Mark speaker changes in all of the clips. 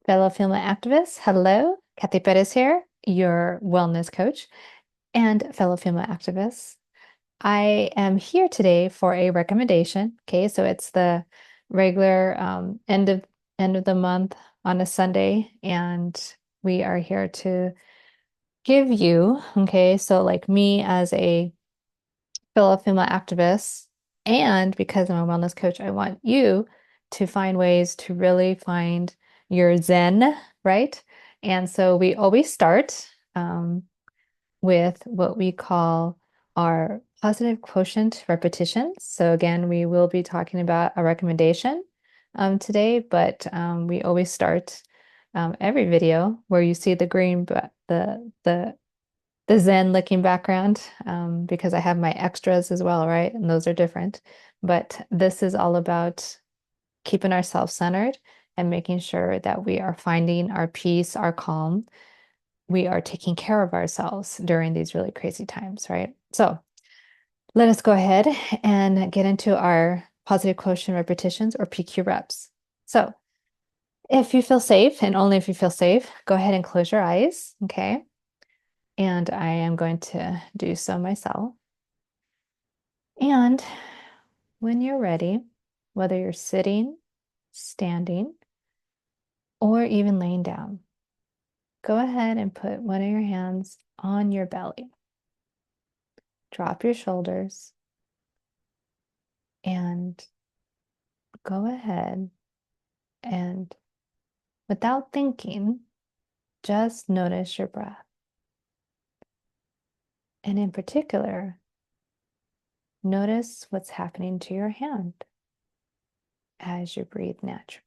Speaker 1: Fellow female activists, hello. Cathy Perez here, your wellness coach, and fellow female activists. I am here today for a recommendation. Okay, so it's the regular end of the month on a Sunday, and we are here to give you, okay, so like me as a fellow female activist, and because I'm a wellness coach, I want you to find ways to really find your zen, right? And so we always start with what we call our positive quotient repetitions. So again, we will be talking about a recommendation today, but we always start every video where you see the green, the Zen looking background because I have my extras as well, right? And those are different. But this is all about keeping ourselves centered and making sure that we are finding our peace, our calm. We are taking care of ourselves during these really crazy times, right? So let us go ahead and get into our positive quotient repetitions or PQ reps. So if you feel safe, and only if you feel safe, go ahead and close your eyes, okay? And I am going to do so myself. And when you're ready, whether you're sitting, standing, or even laying down, go ahead and put one of your hands on your belly. Drop your shoulders and go ahead and, without thinking, just notice your breath. And in particular, notice what's happening to your hand as you breathe naturally.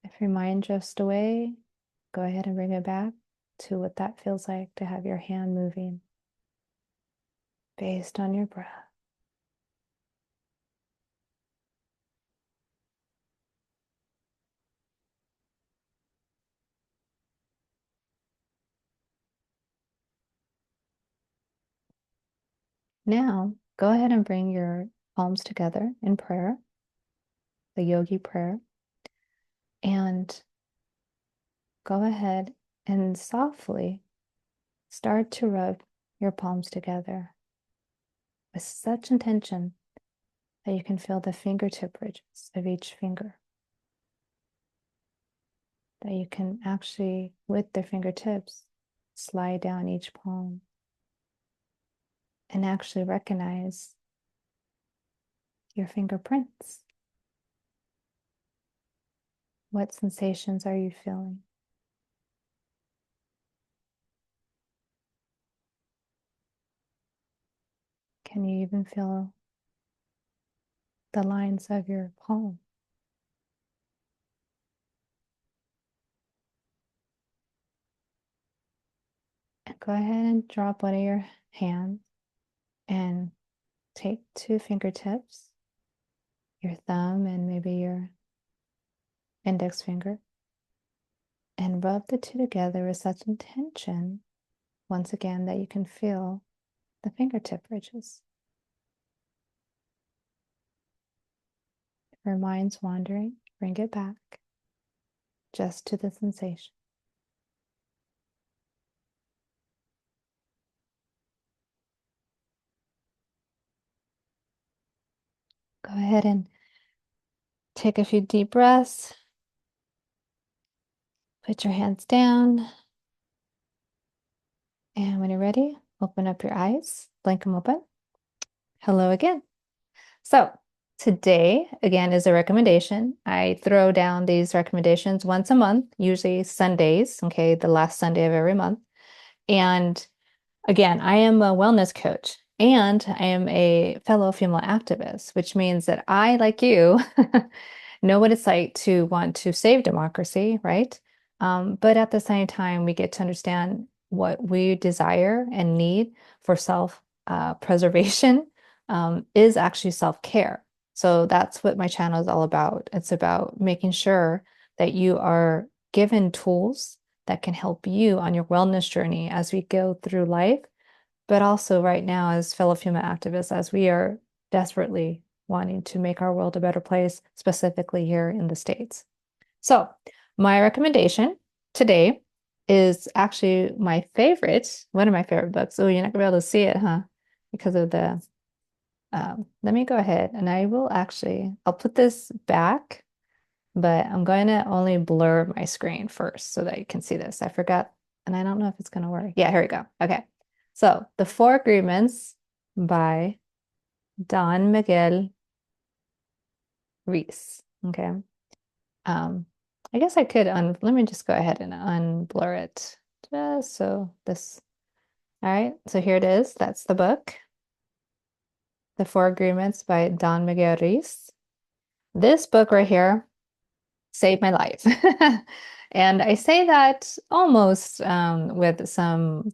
Speaker 1: If your mind drifts away, go ahead and bring it back to what that feels like to have your hand moving based on your breath. Now, go ahead and bring your palms together in prayer, the yogi prayer, and go ahead and softly start to rub your palms together with such intention that you can feel the fingertip ridges of each finger. That you can actually, with the fingertips, slide down each palm and actually recognize your fingerprints. What sensations are you feeling? Can you even feel the lines of your palm? And go ahead and drop one of your hands and take two fingertips, your thumb and maybe your index finger, and rub the two together with such intention, once again, that you can feel the fingertip ridges. If your mind's wandering, bring it back just to the sensation. Go ahead and take a few deep breaths. Put your hands down. And when you're ready, open up your eyes, blink them open. Hello again. So today, again, is a recommendation. I throw down these recommendations once a month, usually Sundays, okay, the last Sunday of every month. And again, I am a wellness coach and I am a fellow female activist, which means that I, like you, know what it's like to want to save democracy, right? But at the same time, we get to understand what we desire and need for self preservation is actually self-care. So that's what my channel is all about. It's about making sure that you are given tools that can help you on your wellness journey as we go through life, but also right now as fellow female activists, as we are desperately wanting to make our world a better place, specifically here in the States. So, my recommendation today is actually my favorite, one of my favorite books. Oh, you're not gonna be able to see it, huh? Because of the, let me go ahead and I'll put this back, but I'm going to only blur my screen first so that you can see this. I forgot, and I don't know if it's gonna work. Yeah, here we go. Okay. So, The Four Agreements by Don Miguel Ruiz. Okay. Um, I guess I could let me just go ahead and unblur it. Just so this, all right, so here it is. That's the book, The Four Agreements by Don Miguel Ruiz. This book right here saved my life. And I say that almost with some,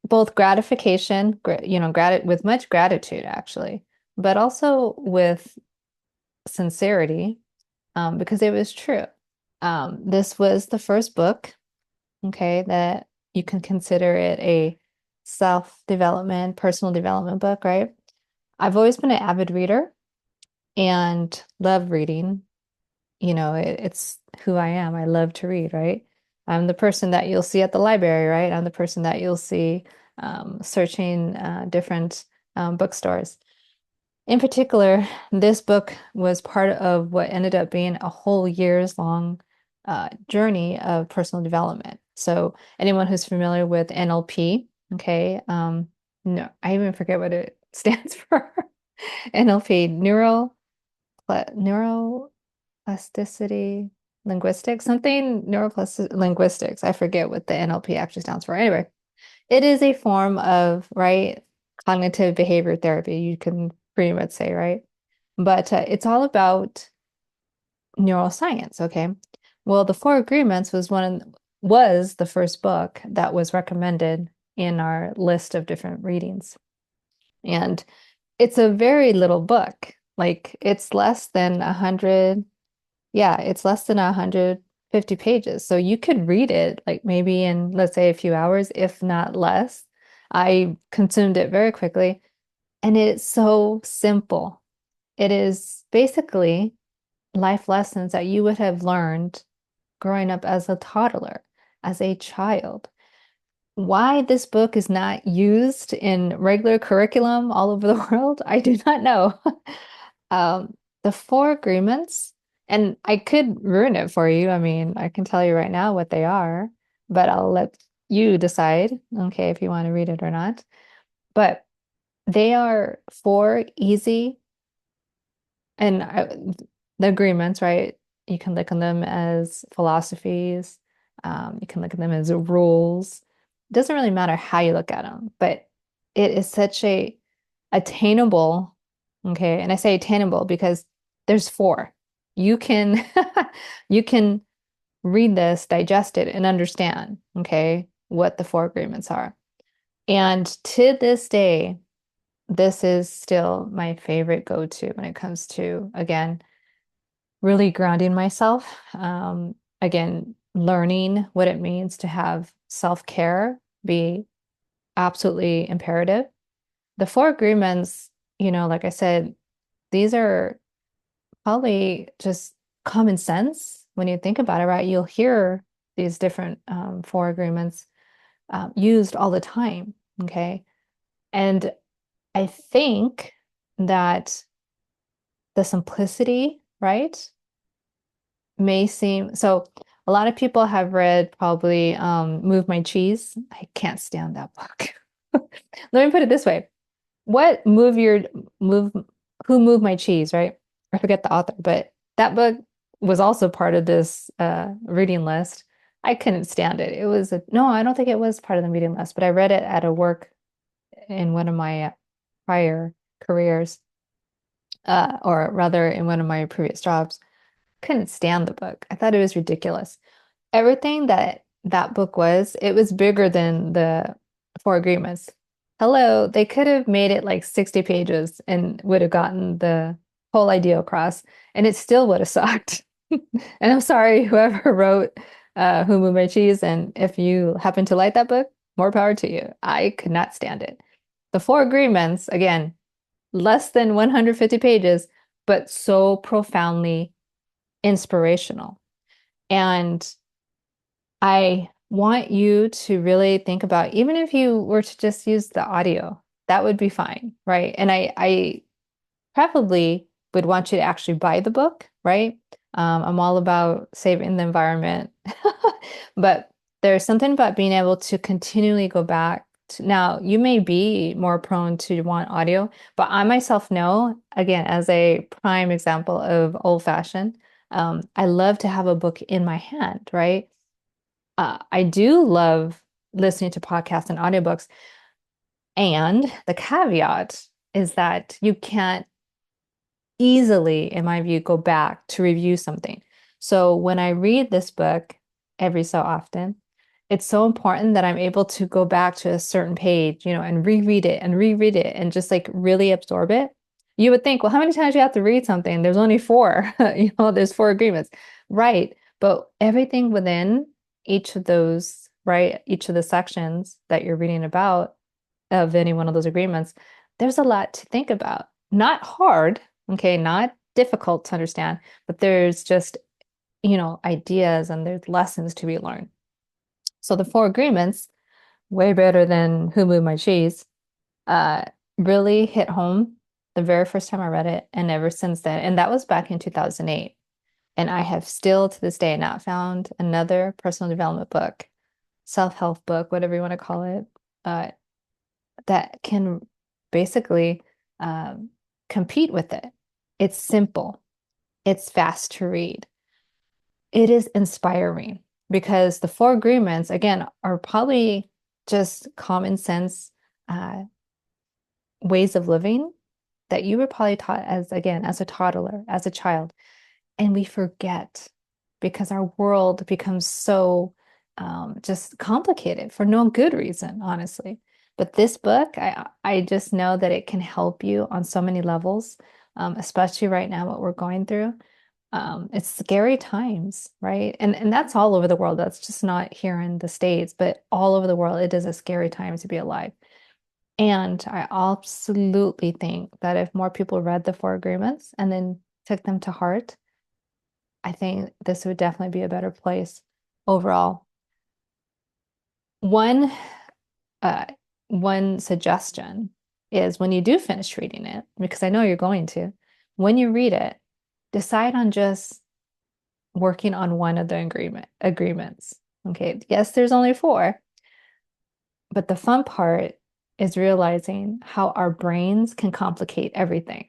Speaker 1: both gratification, with much gratitude actually, but also with sincerity, because it was true. This was the first book, okay, that you can consider it a self-development, personal development book, right? I've always been an avid reader and love reading. It's who I am. I love to read, right? I'm the person that you'll see at the library, right? I'm the person that you'll see searching different bookstores. In particular, this book was part of what ended up being a whole year's long journey of personal development. So, anyone who's familiar with NLP, okay, no, I even forget what it stands for. NLP, neuroplasticity linguistics, something neuroplastic linguistics. I forget what the NLP actually stands for. Anyway, it is a form of, right, cognitive behavior therapy, you can pretty much say, right? But it's all about neuroscience, okay? Well, The Four Agreements was the first book that was recommended in our list of different readings. And it's a very little book. Like it's less than 100, yeah, it's less than 150 pages. So you could read it like maybe in, let's say, a few hours, if not less. I consumed it very quickly, and it's so simple. It is basically life lessons that you would have learned growing up as a toddler, as a child. Why this book is not used in regular curriculum all over the world, I do not know. The Four Agreements, and I could ruin it for you. I mean, I can tell you right now what they are, but I'll let you decide, okay, if you want to read it or not. But they are four easy and the agreements, right? You can look at them as philosophies. You can look at them as rules. It doesn't really matter how you look at them, but it is such a attainable, okay? And I say attainable because there's four. You can you can read this, digest it, and understand, okay, what the four agreements are. And to this day, this is still my favorite go-to when it comes to, again, really grounding myself. Again, learning what it means to have self-care be absolutely imperative. The Four Agreements, like I said, these are probably just common sense when you think about it, right? You'll hear these different four agreements used all the time, okay? And I think that the simplicity, right, may seem so. A lot of people have read probably Move My Cheese. I can't stand that book. Let me put it this way. What move your move Who Moved My Cheese, right? I forget the author, but that book was also part of this reading list. I couldn't stand it. No, I don't think it was part of the reading list, but I read it at a work in one of my prior careers, or rather in one of my previous jobs. Couldn't stand the book. I thought it was ridiculous. Everything that book was, it was bigger than the Four Agreements. Hello, they could have made it like 60 pages and would have gotten the whole idea across, and it still would have sucked. And I'm sorry, whoever wrote Who Moved My Cheese, and if you happen to like that book, more power to you. I could not stand it. The Four Agreements, again, less than 150 pages, but so profoundly inspirational. And I want you to really think about, even if you were to just use the audio, that would be fine, right? And I probably would want you to actually buy the book, right? I'm all about saving the environment. But there's something about being able to continually go back to, now you may be more prone to want audio, but I myself know, again, as a prime example of old-fashioned, I love to have a book in my hand, right? I do love listening to podcasts and audiobooks. And the caveat is that you can't easily, in my view, go back to review something. So when I read this book every so often, it's so important that I'm able to go back to a certain page, and reread it and just like really absorb it. You would think, well, how many times do you have to read something? There's only four, there's four agreements. Right. But everything within each of those, right, each of the sections that you're reading about of any one of those agreements, there's a lot to think about. Not hard, okay, not difficult to understand, but there's just, ideas and there's lessons to be learned. So the four agreements, way better than Who Moved My Cheese, uh, really hit home the very first time I read it, and ever since then. And that was back in 2008. And I have still to this day not found another personal development book, self-help book, whatever you want to call it, uh, that can basically um, compete with it. It's simple, it's fast to read, it is inspiring because the four agreements, again, are probably just common sense uh, ways of living that you were probably taught as, again, as a toddler, as a child. And we forget because our world becomes so just complicated for no good reason, honestly. But this book, I just know that it can help you on so many levels, especially right now, what we're going through. It's scary times, right? And that's all over the world. That's just not here in the States, but all over the world, it is a scary time to be alive. And I absolutely think that if more people read the Four Agreements and then took them to heart, I think this would definitely be a better place overall. One uh, one suggestion is when you do finish reading it, because I know you're going to, when you read it, decide on just working on one of the agreements. Okay, yes, there's only four, but the fun part is realizing how our brains can complicate everything,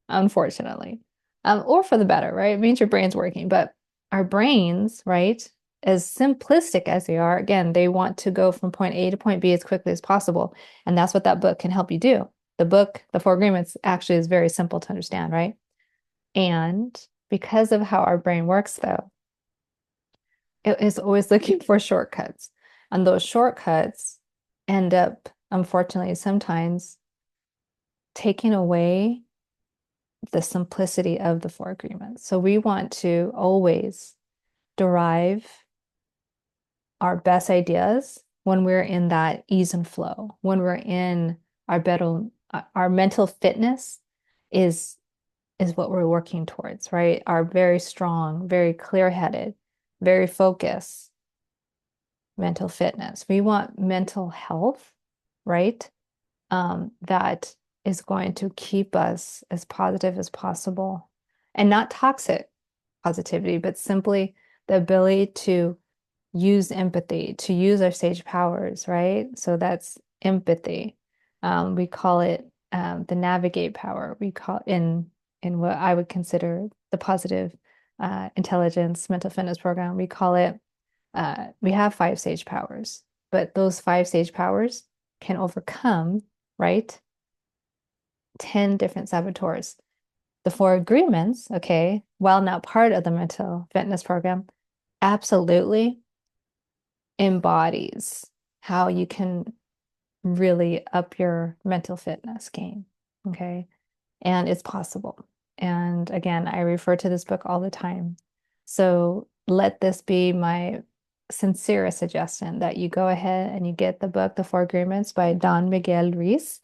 Speaker 1: unfortunately. Or for the better, right? It means your brain's working, but our brains, right, as simplistic as they are, again, they want to go from point A to point B as quickly as possible. And that's what that book can help you do. The book, The Four Agreements, actually is very simple to understand, right? And because of how our brain works, though, it is always looking for shortcuts. And those shortcuts end up, unfortunately, sometimes taking away the simplicity of the four agreements. So we want to always derive our best ideas when we're in that ease and flow, when we're in our better, our mental fitness is is what we're working towards, right? Our very strong, very clear-headed, very focused mental fitness. We want mental health, right? That is going to keep us as positive as possible and not toxic positivity, but simply the ability to use empathy, to use our sage powers, right? So that's empathy. We call it the navigate power. We call in what I would consider the positive intelligence mental fitness program. We call it we have five sage powers, but those five sage powers can overcome, right, 10 different saboteurs. The four agreements, okay, while not part of the mental fitness program, absolutely embodies how you can really up your mental fitness game, okay? And it's possible. And again, I refer to this book all the time. So let this be my sincerest suggestion that you go ahead and you get the book, The Four Agreements by Don Miguel Ruiz.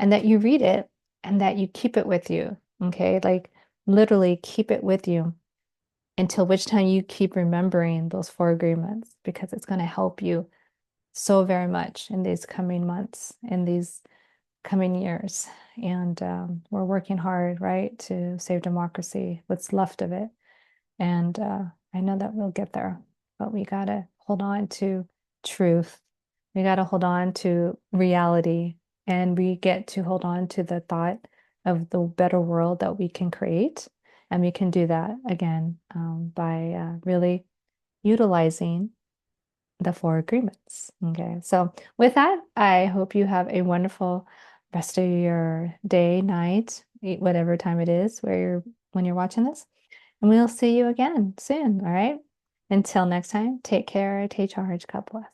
Speaker 1: and that you read it and that you keep it with you. Okay. Like literally keep it with you until which time you keep remembering those four agreements because it's going to help you so very much in these coming months, in these coming years. And we're working hard, right, to save democracy, what's left of it. And I know that we'll get there, but we got to hold on to truth. We got to hold on to reality. And we get to hold on to the thought of the better world that we can create. And we can do that again by really utilizing the four agreements. Okay. So with that, I hope you have a wonderful rest of your day, night, whatever time it is where you're when you're watching this. And we'll see you again soon. All right. Until next time, take care, take charge, God bless.